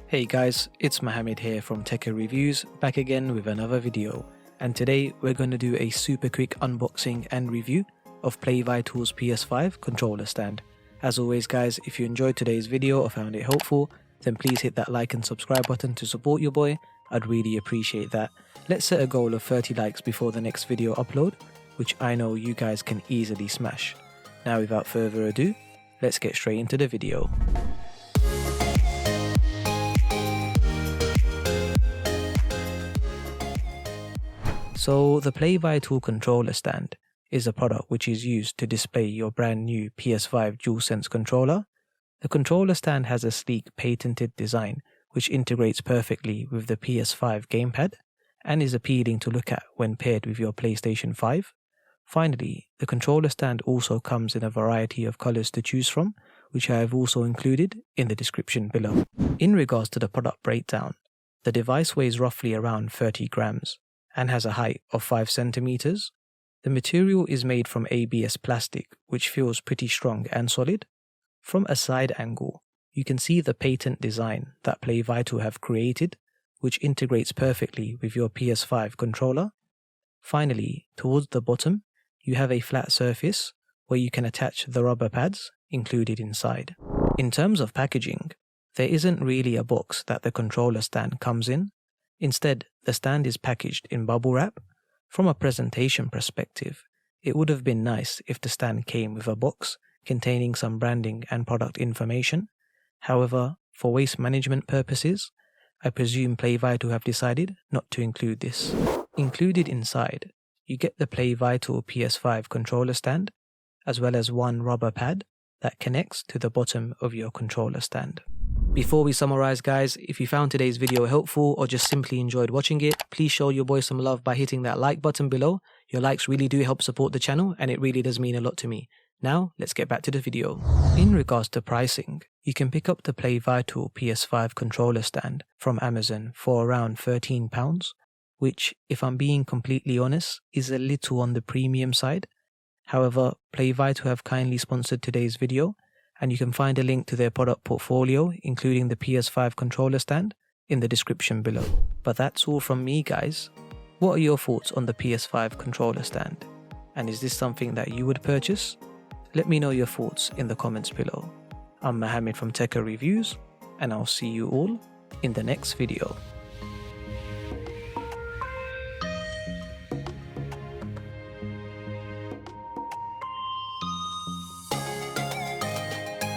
Hey guys, it's Mohammed here from Tekker Reviews, back again with another video. And today we're going to do a super quick unboxing and review of Playvital's PS5 controller stand. As always guys, if you enjoyed today's video or found it helpful, then please hit that like and subscribe button to support your boy. I'd really appreciate that. Let's set a goal of 30 likes before the next video upload, which I know you guys can easily smash. Now without further ado, let's get straight into the video. So the Playvital controller stand is a product which is used to display your brand new PS5 DualSense controller. The controller stand has a sleek patented design which integrates perfectly with the PS5 gamepad and is appealing to look at when paired with your PlayStation 5. Finally, the controller stand also comes in a variety of colors to choose from, which I have also included in the description below. In regards to the product breakdown, the device weighs roughly around 30 grams and has a height of 5 centimeters. The material is made from ABS plastic, which feels pretty strong and solid. From a side angle, you can see the patent design that Playvital have created, which integrates perfectly with your PS5 controller. Finally, towards the bottom, you have a flat surface where you can attach the rubber pads included inside. In terms of packaging, there isn't really a box that the controller stand comes in. Instead, the stand is packaged in bubble wrap. From a presentation perspective, it would have been nice if the stand came with a box containing some branding and product information. However, for waste management purposes, I presume Playvital have decided not to include this. Included inside, you get the Playvital PS5 controller stand, as well as one rubber pad that connects to the bottom of your controller stand. Before we summarize guys, if you found today's video helpful or just simply enjoyed watching it, please show your boy some love by hitting that like button below. Your likes really do help support the channel and it really does mean a lot to me. Now, let's get back to the video. In regards to pricing, you can pick up the Playvital PS5 controller stand from Amazon for around £13, which, if I'm being completely honest, is a little on the premium side. However, Playvital have kindly sponsored today's video, and you can find a link to their product portfolio, including the PS5 controller stand, in the description below. But that's all from me guys. What are your thoughts on the PS5 controller stand? And is this something that you would purchase? Let me know your thoughts in the comments below. I'm Mohammed from Tekker Reviews, and I'll see you all in the next video.